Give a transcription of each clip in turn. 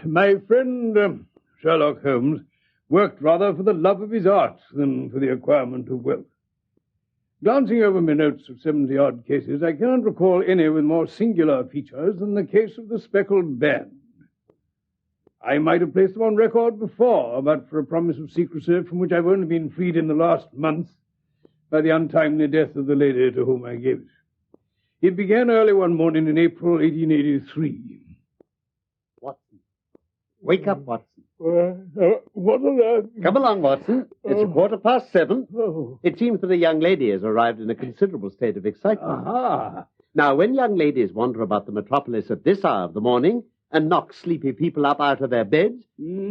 My friend Sherlock Holmes worked rather for the love of his art than for the acquirement of wealth. Glancing over my notes of 70-odd cases, I cannot recall any with more singular features than the case of the Speckled band. I might have placed them on record before, but for a promise of secrecy from which I've only been freed in the last month by the untimely death of the lady to whom I gave it. It began early one morning in April 1883. Watson. Wake up, Watson. What on earth? Come along, Watson. It's 7:15. Oh. It seems that a young lady has arrived in a considerable state of excitement. Aha. Now, when young ladies wander about the metropolis at this hour of the morning and knock sleepy people up out of their beds,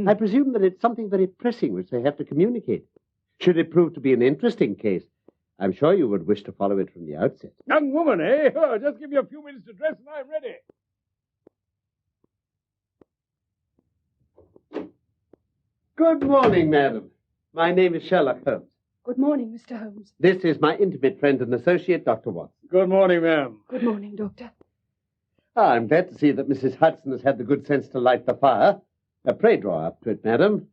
I presume that it's something very pressing which they have to communicate. Should it prove to be an interesting case, I'm sure you would wish to follow it from the outset. Young woman, eh? Oh, just give me a few minutes to dress and I'm ready. Good morning, madam. My name is Sherlock Holmes. Good morning, Mr. Holmes. This is my intimate friend and associate, Dr. Watson. Good morning, ma'am. Good morning, Doctor. I'm glad to see that Mrs. Hudson has had the good sense to light the fire. Pray draw up to it, madam.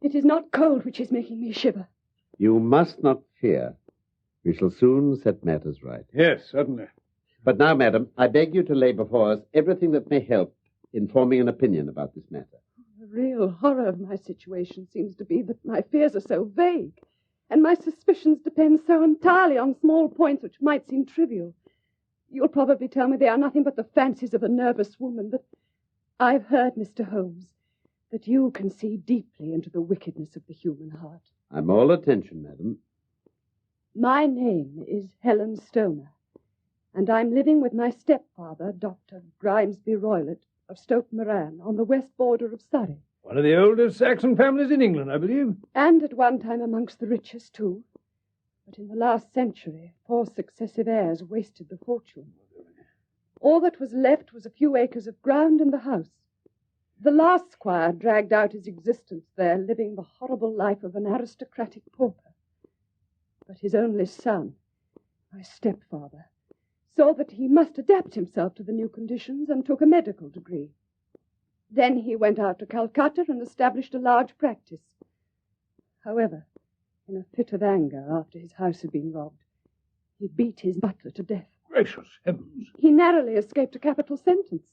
It is not cold which is making me shiver. You must not fear. We shall soon set matters right. Yes, certainly. But now, madam, I beg you to lay before us everything that may help in forming an opinion about this matter. The real horror of my situation seems to be that my fears are so vague, and my suspicions depend so entirely on small points which might seem trivial. You'll probably tell me they are nothing but the fancies of a nervous woman, but I've heard, Mr. Holmes, that you can see deeply into the wickedness of the human heart. I'm all attention, madam. My name is Helen Stoner, and I'm living with my stepfather, Dr. Grimesby Roylott, of Stoke Moran, on the west border of Surrey. One of the oldest Saxon families in England, I believe. And at one time amongst the richest, too. But in the last century, 4 successive heirs wasted the fortune. All that was left was a few acres of ground and the house. The last squire dragged out his existence there, living the horrible life of an aristocratic pauper. But his only son, my stepfather, saw that he must adapt himself to the new conditions and took a medical degree. Then he went out to Calcutta and established a large practice. However, in a fit of anger after his house had been robbed, he beat his butler to death. Gracious heavens. He narrowly escaped a capital sentence.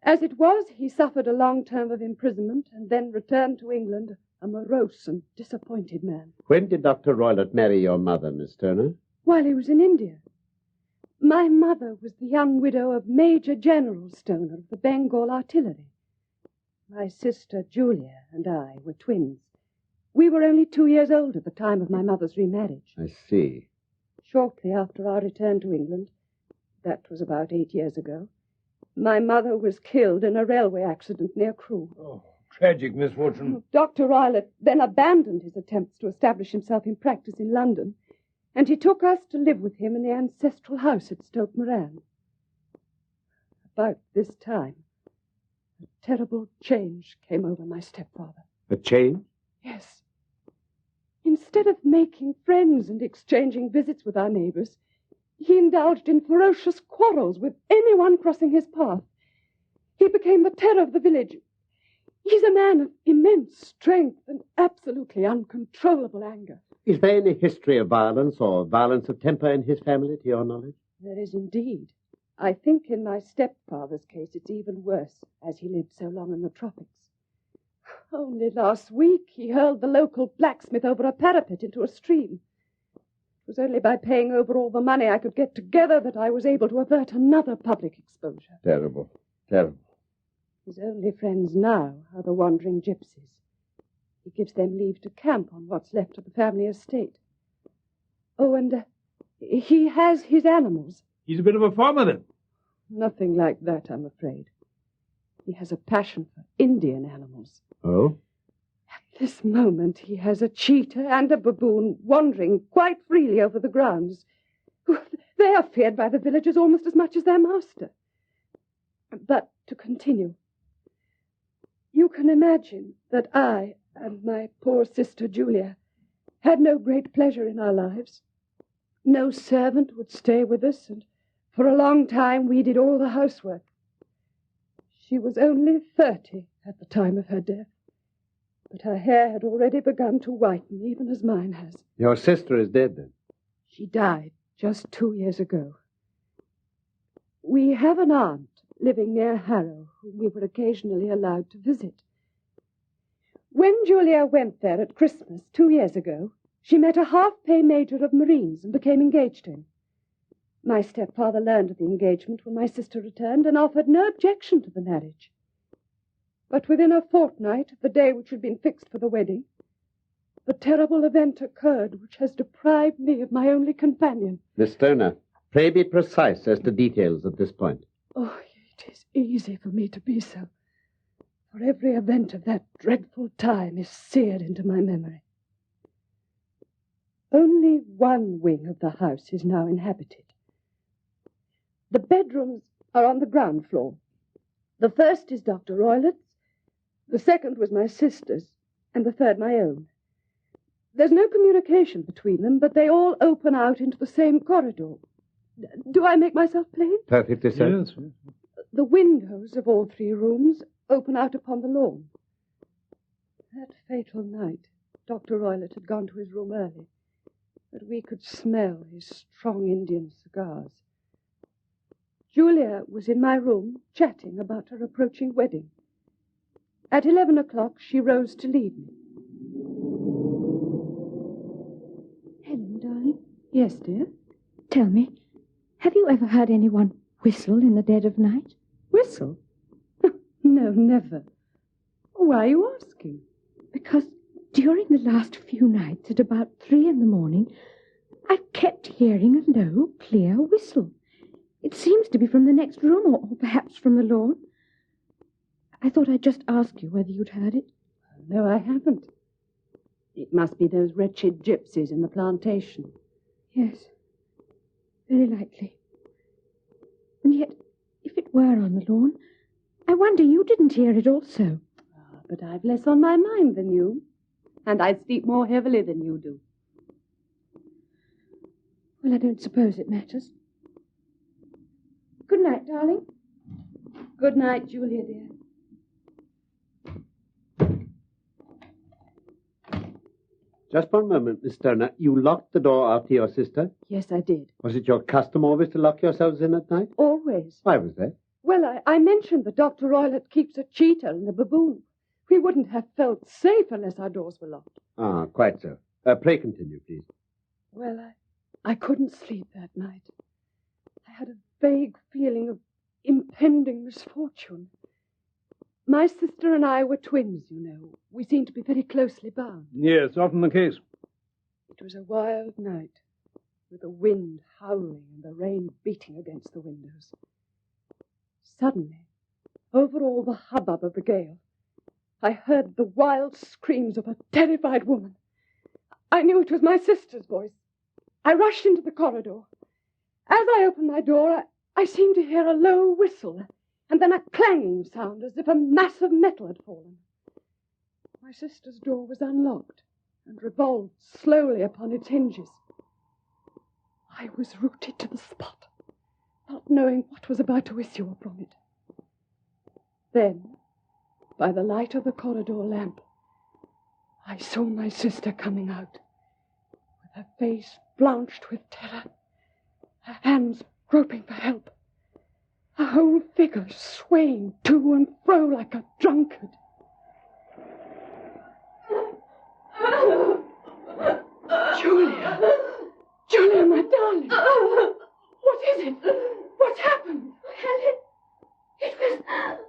As it was, he suffered a long term of imprisonment and then returned to England a morose and disappointed man. When did Dr. Roylott marry your mother, Miss Turner? While he was in India. My mother was the young widow of Major General Stoner of the Bengal Artillery. My sister Julia and I were twins. We were only 2 years old at the time of my mother's remarriage. I see. Shortly after our return to England, that was about 8 years ago, my mother was killed in a railway accident near Crewe. Oh, tragic misfortune. Dr. Roylott then abandoned his attempts to establish himself in practice in London, and he took us to live with him in the ancestral house at Stoke Moran. About this time, a terrible change came over my stepfather. A change? Yes. Instead of making friends and exchanging visits with our neighbors, he indulged in ferocious quarrels with anyone crossing his path. He became the terror of the village. He's a man of immense strength and absolutely uncontrollable anger. Is there any history of violence or violence of temper in his family, to your knowledge? There is indeed. I think in my stepfather's case it's even worse, as he lived so long in the tropics. Only last week he hurled the local blacksmith over a parapet into a stream. It was only by paying over all the money I could get together that I was able to avert another public exposure. Terrible, terrible. His only friends now are the wandering gypsies. He gives them leave to camp on what's left of the family estate. Oh, and he has his animals. He's a bit of a farmer, then. Nothing like that, I'm afraid. He has a passion for Indian animals. Oh? At this moment, he has a cheetah and a baboon wandering quite freely over the grounds. They are feared by the villagers almost as much as their master. But to continue, you can imagine that I and my poor sister Julia had no great pleasure in our lives. No servant would stay with us, and for a long time we did all the housework. She was only 30 at the time of her death, but her hair had already begun to whiten, even as mine has. Your sister is dead, then? She died just 2 years ago. We have an aunt living near Harrow, whom we were occasionally allowed to visit. When Julia went there at Christmas 2 years ago, she met a half-pay major of Marines and became engaged to him. My stepfather learned of the engagement when my sister returned and offered no objection to the marriage. But within a fortnight of the day which had been fixed for the wedding, the terrible event occurred which has deprived me of my only companion. Miss Stoner, pray be precise as to details at this point. Oh, it is easy for me to be so, for every event of that dreadful time is seared into my memory. Only one wing of the house is now inhabited. The bedrooms are on the ground floor. The first is Dr. Roylett's, the second was my sister's, and the third my own. There's no communication between them, but they all open out into the same corridor. Do I make myself plain? Perfectly so. Yes. The windows of all 3 rooms open out upon the lawn. That fatal night, Dr. Roylett had gone to his room early, but we could smell his strong Indian cigars. Julia was in my room, chatting about her approaching wedding. At 11 o'clock, she rose to leave me. Helen, darling. Yes, dear? Tell me, have you ever heard anyone whistle in the dead of night? Whistle? No, never. Why are you asking? Because during the last few nights at about 3 a.m, I've kept hearing a low, clear whistle. It seems to be from the next room, or perhaps from the lawn. I thought I'd just ask you whether you'd heard it. No, I haven't. It must be those wretched gypsies in the plantation. Yes, very likely. And yet, if it were on the lawn, I wonder you didn't hear it also. But I've less on my mind than you, and I sleep more heavily than you do. Well, I don't suppose it matters. Good night, darling. Good night, Julia, dear. Just one moment, Miss Stoner. You locked the door after your sister? Yes, I did. Was it your custom always to lock yourselves in at night? Always. Why was that? Well, I mentioned that Dr. Roylett keeps a cheetah and a baboon. We wouldn't have felt safe unless our doors were locked. Ah, quite so. Pray continue, please. Well, I couldn't sleep that night. I had a vague feeling of impending misfortune. My sister and I were twins, you know. We seemed to be very closely bound. Yes, often the case. It was a wild night, with the wind howling and the rain beating against the windows. Suddenly, over all the hubbub of the gale, I heard the wild screams of a terrified woman. I knew it was my sister's voice. I rushed into the corridor. As I opened my door, I seemed to hear a low whistle, and then a clanging sound as if a mass of metal had fallen. My sister's door was unlocked and revolved slowly upon its hinges. I was rooted to the spot, not knowing what was about to issue from it. Then, by the light of the corridor lamp, I saw my sister coming out, with her face blanched with terror, her hands groping for help, her whole figure swaying to and fro like a drunkard. Julia! Julia, my darling! What is it? What's happened? Helen, it was...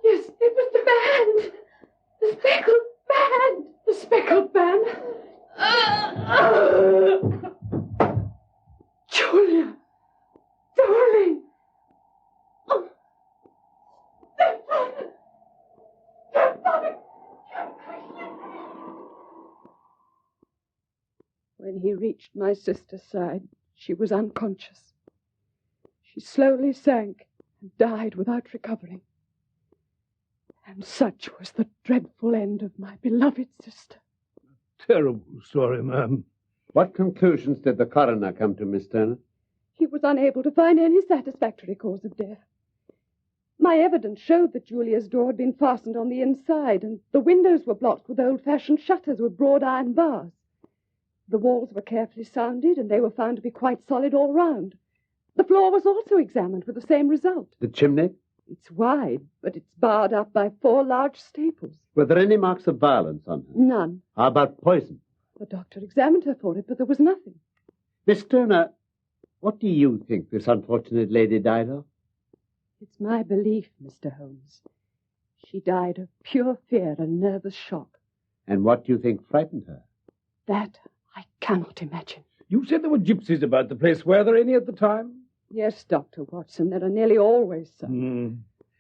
Yes, it was the band! the speckled band! The speckled band! Julia! Darling! Oh. When he reached my sister's side, she was unconscious. She slowly sank and died without recovering. And such was the dreadful end of my beloved sister. Terrible story, ma'am. What conclusions did the coroner come to, Miss Turner? He was unable to find any satisfactory cause of death. My evidence showed that Julia's door had been fastened on the inside, and the windows were blocked with old-fashioned shutters with broad iron bars. The walls were carefully sounded, and they were found to be quite solid all round. The floor was also examined with the same result. The chimney? It's wide, but it's barred up by 4 large staples. Were there any marks of violence on her? None. How about poison? The doctor examined her for it, but there was nothing. Miss Turner, what do you think this unfortunate lady died of? It's my belief, Mr. Holmes. She died of pure fear and nervous shock. And what do you think frightened her? That I cannot imagine. You said there were gypsies about the place. Were there any at the time? Yes, Dr. Watson, there are nearly always so.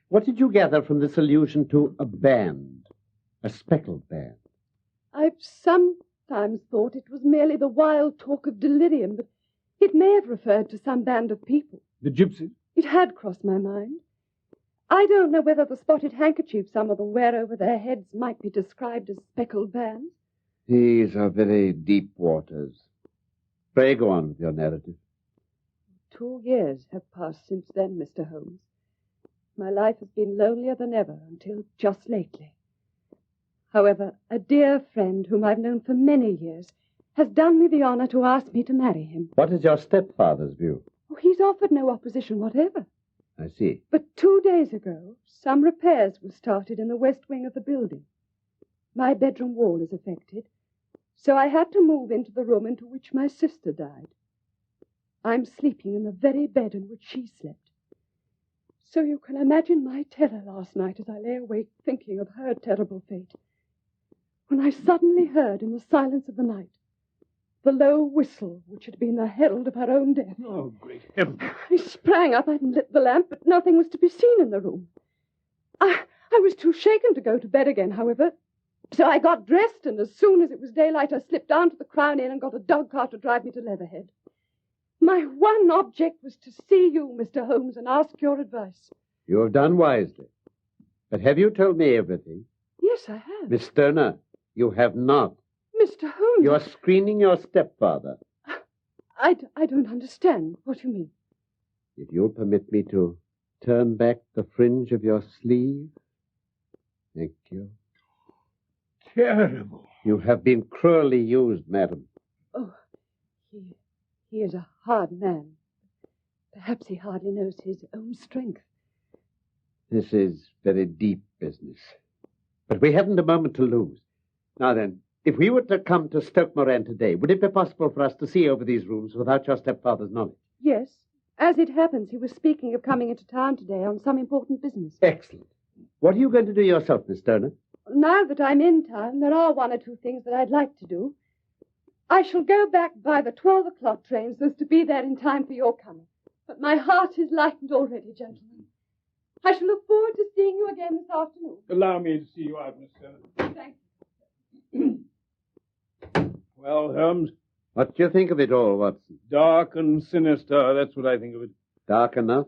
What did you gather from this allusion to a band? A speckled band? I've sometimes thought it was merely the wild talk of delirium, but it may have referred to some band of people. The gypsies? It had crossed my mind. I don't know whether the spotted handkerchief some of them wear over their heads might be described as speckled bands. These are very deep waters. Pray go on with your narrative. 2 years have passed since then, Mr. Holmes. My life has been lonelier than ever until just lately. However, a dear friend whom I've known for many years has done me the honor to ask me to marry him. What is your stepfather's view? Oh, he's offered no opposition whatever. I see. But 2 days ago, some repairs were started in the west wing of the building. My bedroom wall is affected, so I had to move into the room into which my sister died. I'm sleeping in the very bed in which she slept. So you can imagine my terror last night as I lay awake thinking of her terrible fate, when I suddenly heard in the silence of the night the low whistle which had been the herald of her own death. Oh, great heavens. I sprang up and lit the lamp, but nothing was to be seen in the room. I was too shaken to go to bed again, however, so I got dressed, and as soon as it was daylight, I slipped down to the Crown Inn and got a dog cart to drive me to Leatherhead. My one object was to see you, Mr. Holmes, and ask your advice. You have done wisely. But have you told me everything? Yes, I have. Miss Turner, you have not. Mr. Holmes... You are screening your stepfather. I don't understand. What do you mean? If you'll permit me to turn back the fringe of your sleeve. Thank you. Terrible. You have been cruelly used, madam. Oh, he is a hard man. Perhaps he hardly knows his own strength. This is very deep business. But we haven't a moment to lose. Now then, if we were to come to Stoke Moran today, would it be possible for us to see over these rooms without your stepfather's knowledge? Yes. As it happens, he was speaking of coming into town today on some important business. Excellent. What are you going to do yourself, Miss Turner? Now that I'm in town, there are 1 or 2 things that I'd like to do. I shall go back by the 12 o'clock train so as to be there in time for your coming. But my heart is lightened already, gentlemen. I shall look forward to seeing you again this afternoon. Allow me to see you out, Miss Turner. Thank you. Well, Holmes, What do you think of it all, Watson? dark and sinister, that's what I think of it. Dark enough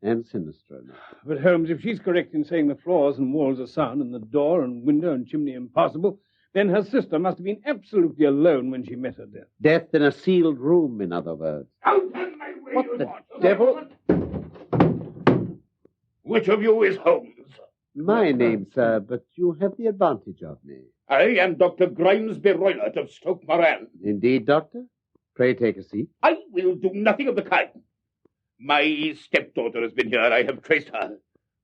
and sinister enough. But, Holmes, if she's correct in saying the floors and walls are sound and the door and window and chimney impassable, then her sister must have been absolutely alone when she met her death. Death in a sealed room, in other words. Out of my way, What you the Watson. devil? Which of you is Holmes? My name, sir, but you have the advantage of me. I am Dr. Grimesby Roylott of Stoke Moran. Indeed, Doctor? Pray take a seat. I will do nothing of the kind. My stepdaughter has been here. I have traced her.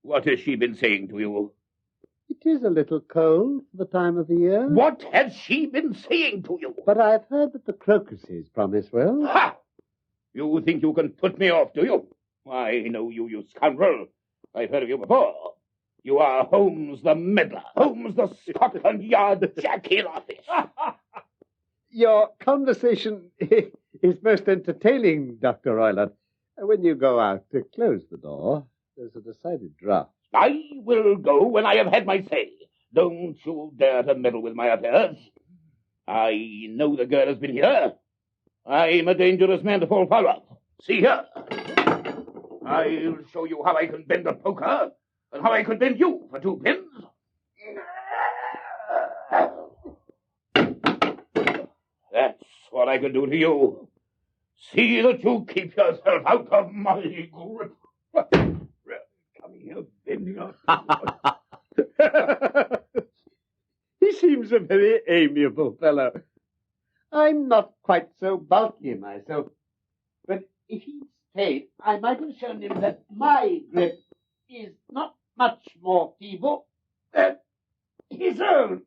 What has she been saying to you? It is a little cold for the time of the year. What has she been saying to you? But I've heard that the crocuses promise well. Ha! You think you can put me off, do you? I know you, you scoundrel. I've heard of you before. You are Holmes the meddler. Holmes the Scotland Yard Jack in office. Your conversation is most entertaining, Dr. Roylott. When you go out to close the door, there's a decided draught. I will go when I have had my say. Don't you dare to meddle with my affairs. I know the girl has been here. I'm a dangerous man to fall foul of. See here. I'll show you how I can bend a poker and how I could bend you for 2 pins. That's what I can do to you. See that you keep yourself out of my grip. Come here, bend not. He seems a very amiable fellow. I'm not quite so bulky myself, but if he'd stayed, I might have shown him that my grip is not much more feeble than his own.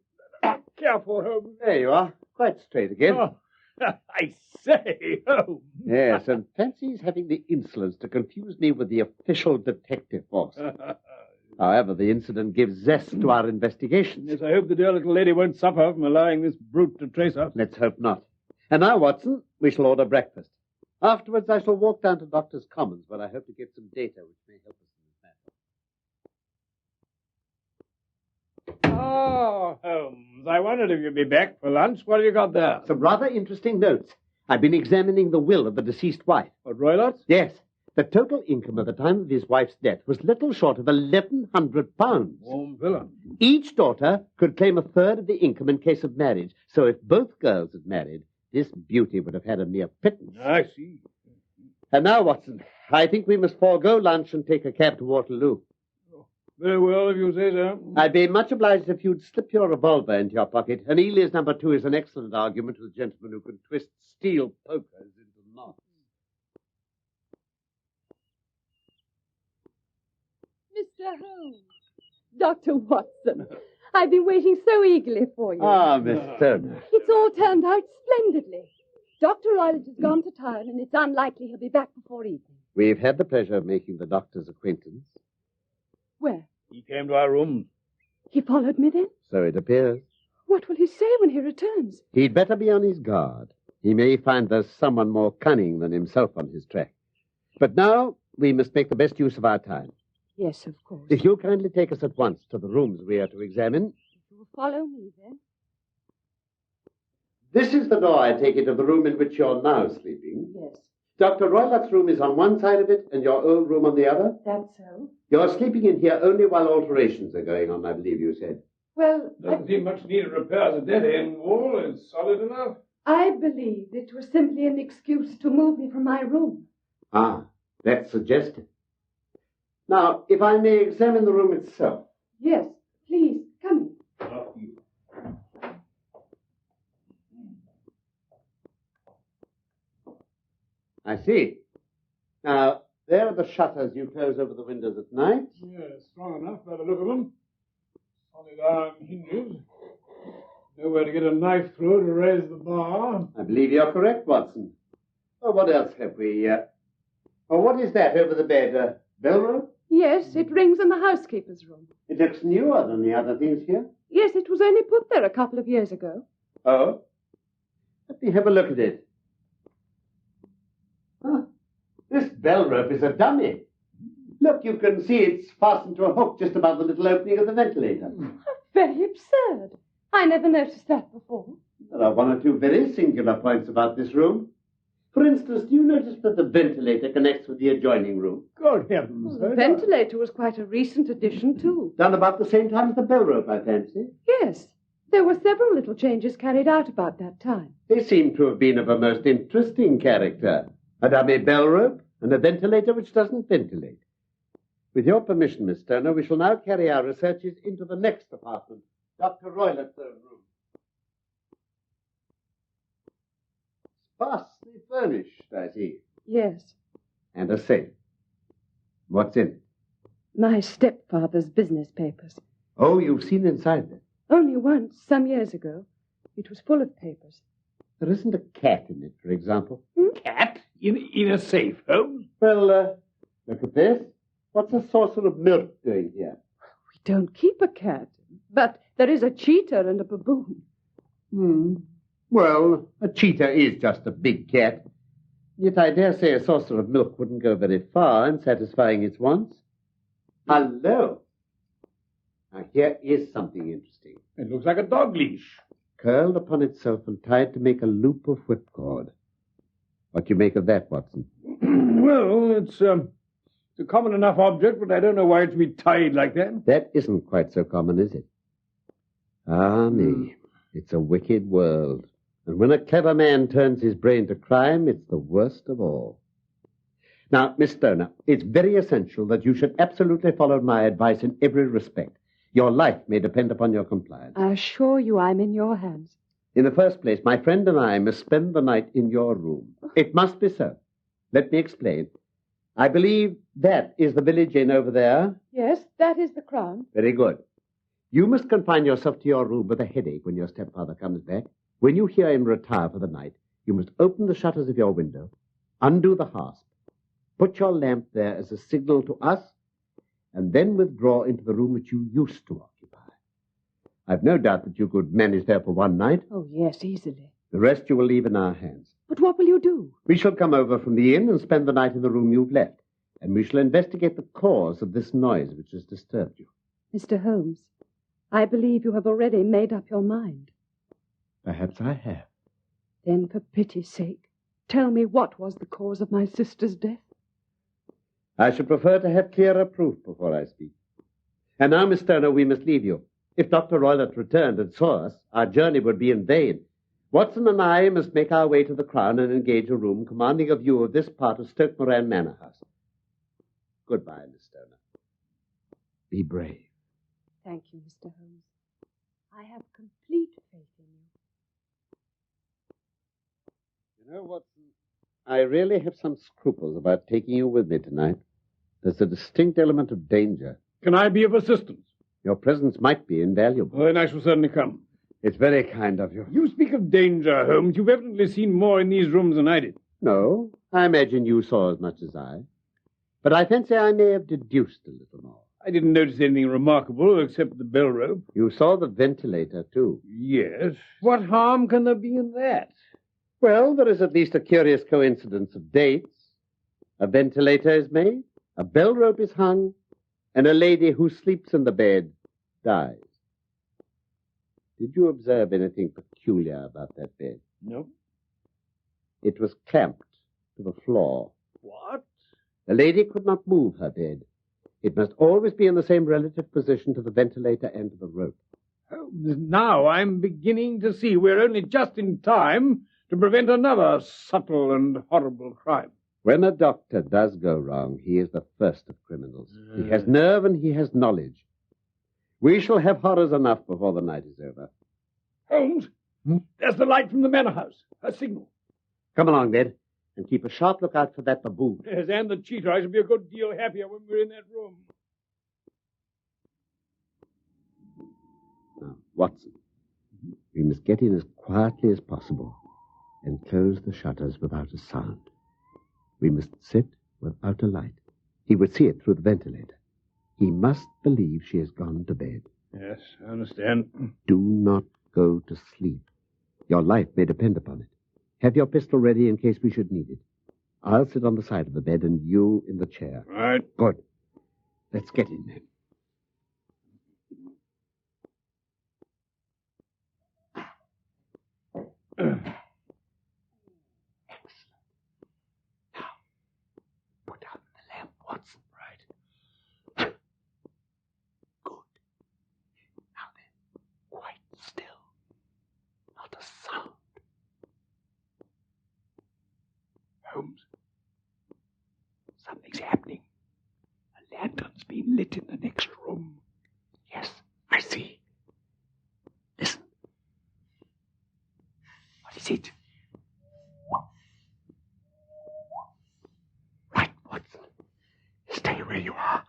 Careful, Holmes. There you are, quite straight again. Oh, I say, Holmes. Yes, and fancies having the insolence to confuse me with the official detective force. However, the incident gives zest to our investigations. Yes, I hope the dear little lady won't suffer from allowing this brute to trace us. Let's hope not. And now, Watson, we shall order breakfast. Afterwards, I shall walk down to Doctor's Commons, where I hope to get some data which may help us in this matter. Oh, Holmes, I wondered if you'd be back for lunch. What have you got there? Some rather interesting notes. I've been examining the will of the deceased wife. What, Roylotts? Yes. The total income at the time of his wife's death was little short of £1,100. Warm villain. Each daughter could claim a third of the income in case of marriage. So if both girls had married, this beauty would have had a mere pittance. I see. And now, Watson, I think we must forego lunch and take a cab to Waterloo. Very well, if you say so. I'd be much obliged if you'd slip your revolver into your pocket. And Elias number 2 is an excellent argument with a gentleman who can twist steel pokers into knots. Mr. Holmes. Dr. Watson. I've been waiting so eagerly for you. Ah, Miss Turner. It's all turned out splendidly. Dr. Roylott has gone to town, and it's unlikely he'll be back before evening. We've had the pleasure of making the doctor's acquaintance. Where? He came to our room. He followed me then? So it appears. What will he say when he returns? He'd better be on his guard. He may find there's someone more cunning than himself on his track. But now we must make the best use of our time. Yes, of course. If you'll kindly take us at once to the rooms we are to examine. You will follow me then? This is the door, I take it, of the room in which you're now sleeping. Yes. Dr. Roylott's room is on one side of it and your old room on the other? That's so. You're sleeping in here only while alterations are going on, I believe you said. Well, Doesn't seem much need of repairs. The dead end wall is solid enough. I believe it was simply an excuse to move me from my room. Ah, that's suggestive. Now, if I may examine the room itself. Yes, please, come in. After you. I see. Now, there are the shutters you close over the windows at night. Yes, strong enough by the look of them. Solid iron hinges. Nowhere to get a knife through to raise the bar. I believe you're correct, Watson. Oh, what else have we? Oh, what is that over the bed? Bell rope? Yes, it rings in the housekeeper's room. It looks newer than the other things here. Yes, it was only put there a couple of years ago. Oh? Let me have a look at it. Huh. This bell rope is a dummy. Look, you can see it's fastened to a hook just above the little opening of the ventilator. Very absurd. I never noticed that before. There are one or two very singular points about this room. For instance, do you notice that the ventilator connects with the adjoining room? Good heavens. The ventilator was quite a recent addition, too. Done about the same time as the bell rope, I fancy. Yes, there were several little changes carried out about that time. They seem to have been of a most interesting character. A dummy bell rope and a ventilator which doesn't ventilate. With your permission, Miss Turner, we shall now carry our researches into the next apartment, Dr. Roylott's own room. Sparsely furnished, I see. Yes, And a safe. What's in it? my stepfather's business papers. Oh, you've seen inside them. Only once, some years ago. It was full of papers. There isn't a cat in it, for example. Cat? In a safe, Holmes? Well, look at this. What's a saucer of milk doing here? We don't keep a cat, but there is a cheetah and a baboon. Well, a cheetah is just a big cat. Yet I dare say a saucer of milk wouldn't go very far in satisfying its wants. Hello. Now, here is something interesting. It looks like a dog leash. Curled upon itself and tied to make a loop of whipcord. What do you make of that, Watson? Well, it's a common enough object, but I don't know why it's to be tied like that. That isn't quite so common, is it? Ah, me. It's a wicked world. And when a clever man turns his brain to crime, it's the worst of all. Now, Miss Stoner, it's very essential that you should absolutely follow my advice in every respect. Your life may depend upon your compliance. I assure you I'm in your hands. In the first place, my friend and I must spend the night in your room. It must be so. Let me explain. I believe that is the village inn over there. Yes, that is the Crown. Very good. You must confine yourself to your room with a headache when your stepfather comes back. When you hear him retire for the night, you must open the shutters of your window, undo the hasp, put your lamp there as a signal to us, and then withdraw into the room which you used to occupy. I've no doubt that you could manage there for one night. Oh, yes, easily. The rest you will leave in our hands. But what will you do? We shall come over from the inn and spend the night in the room you've left, and we shall investigate the cause of this noise which has disturbed you. Mr. Holmes, I believe you have already made up your mind. Perhaps I have. Then, for pity's sake, tell me what was the cause of my sister's death. I should prefer to have clearer proof before I speak. And now, Miss Turner, we must leave you. If Dr. Roylott returned and saw us, our journey would be in vain. Watson and I must make our way to the Crown and engage a room commanding a view of this part of Stoke Moran Manor House. Goodbye, Miss Turner. Be brave. Thank you, Mr. Holmes. I have complete faith in you. You know, Watson, I really have some scruples about taking you with me tonight. There's a distinct element of danger. Can I be of assistance? Your presence might be invaluable. Well, then I shall certainly come. It's very kind of you. You speak of danger, Holmes. You've evidently seen more in these rooms than I did. No, I imagine you saw as much as I. But I fancy I may have deduced a little more. I didn't notice anything remarkable except the bell rope. You saw the ventilator, too. Yes. What harm can there be in that? Well, there is at least a curious coincidence of dates. A ventilator is made, a bell rope is hung, and a lady who sleeps in the bed dies. Did you observe anything peculiar about that bed? No. It was clamped to the floor. What? The lady could not move her bed. It must always be in the same relative position to the ventilator and to the rope. Holmes, now I'm beginning to see we're only just in time to prevent another subtle and horrible crime. When a doctor does go wrong, he is the first of criminals. He has nerve and he has knowledge. We shall have horrors enough before the night is over. Holmes, there's the light from the manor house. A signal. Come along, then, and keep a sharp lookout for that baboon. Yes, and the cheater. I shall be a good deal happier when we're in that room. Now, Watson, we must get in as quietly as possible and close the shutters without a sound. We must sit without a light. He would see it through the ventilator. He must believe she has gone to bed. Yes, I understand. Do not go to sleep. Your life may depend upon it. Have your pistol ready in case we should need it. I'll sit on the side of the bed and you in the chair. Right. Good. Let's get in then. Excellent. Now, put out the lamp, Watson. Right. Good. Now then, quite still. Not a sound. Holmes, something's happening. A lantern's been lit in the next room. Yes, I see. Listen. What is it? Right, Watson. Stay where you are.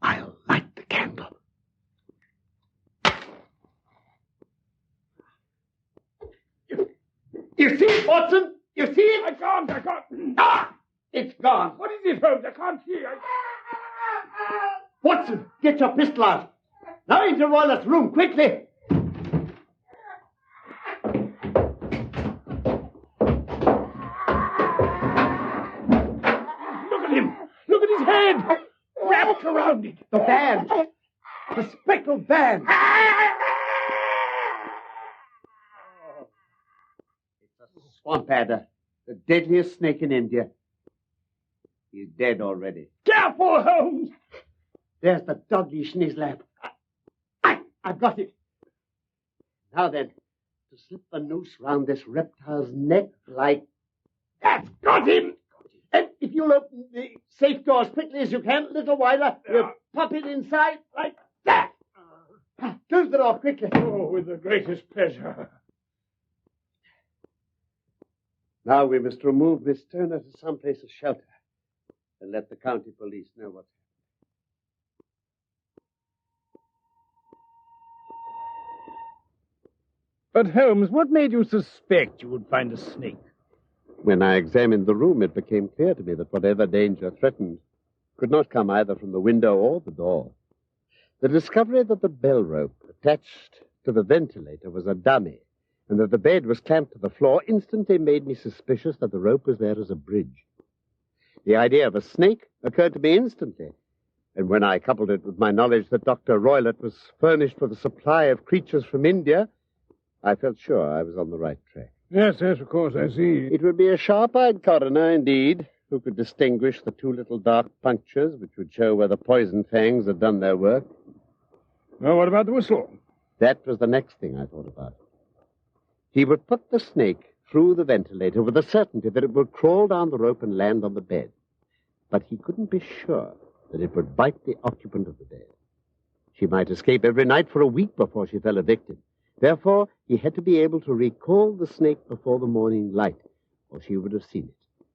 I'll light the candle. You see it, Watson? You see it? I can't. Ah! It's gone. What is it, Holmes? I can't see. Watson, get your pistol out. Now into Roylott's room, quickly. Look at him. Look at his head. Wrapped around it. The band. The speckled band. It's a swamp adder. The deadliest snake in India. He's dead already. Careful, Holmes. There's the dog leash in his lap. I've got it. Now then, to slip the noose round this reptile's neck like... That's got him. And if you'll open the safe door as quickly as you can, little while, we'll pop it inside like that. Close the door quickly. Oh, with the greatest pleasure. Now we must remove Miss Turner to some place of shelter and let the county police know what's But, Holmes, what made you suspect you would find a snake? When I examined the room, it became clear to me that whatever danger threatened could not come either from the window or the door. The discovery that the bell rope attached to the ventilator was a dummy and that the bed was clamped to the floor instantly made me suspicious that the rope was there as a bridge. The idea of a snake occurred to me instantly, and when I coupled it with my knowledge that Dr. Roylott was furnished with a supply of creatures from India, I felt sure I was on the right track. Yes, of course, I see. It would be a sharp-eyed coroner, indeed, who could distinguish the two little dark punctures which would show where the poison fangs had done their work. Well, what about the whistle? That was the next thing I thought about. He would put the snake through the ventilator with the certainty that it would crawl down the rope and land on the bed. But he couldn't be sure that it would bite the occupant of the bed. She might escape every night for a week before she fell a victim. Therefore, he had to be able to recall the snake before the morning light, or she would have seen it.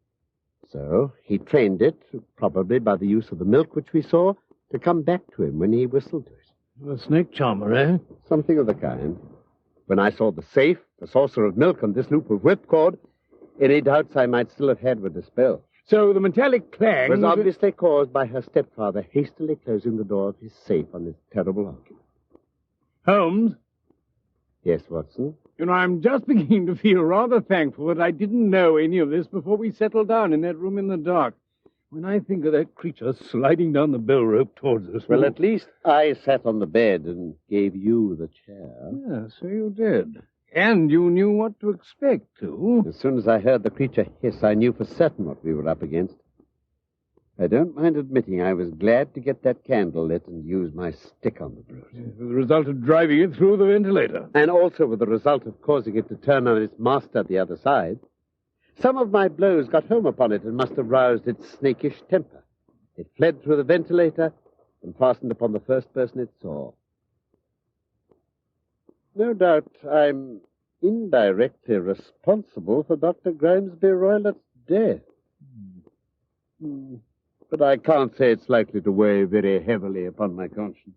So he trained it, probably by the use of the milk which we saw, to come back to him when he whistled to it. A snake charmer, eh? Something of the kind. When I saw the safe, the saucer of milk, and this loop of whipcord, any doubts I might still have had were dispelled. So the metallic clang Was obviously caused by her stepfather hastily closing the door of his safe on this terrible occupant. Holmes? Yes, Watson? You know, I'm just beginning to feel rather thankful that I didn't know any of this before we settled down in that room in the dark. When I think of that creature sliding down the bell rope towards us... Well, at least I sat on the bed and gave you the chair. Yeah, so you did. And you knew what to expect, too. As soon as I heard the creature hiss, I knew for certain what we were up against. I don't mind admitting I was glad to get that candle lit and use my stick on the brute. With the result of driving it through the ventilator. And also with the result of causing it to turn on its master at the other side. Some of my blows got home upon it and must have roused its snakish temper. It fled through the ventilator and fastened upon the first person it saw. No doubt I'm indirectly responsible for Dr. Grimesby Roylott's death. But I can't say it's likely to weigh very heavily upon my conscience.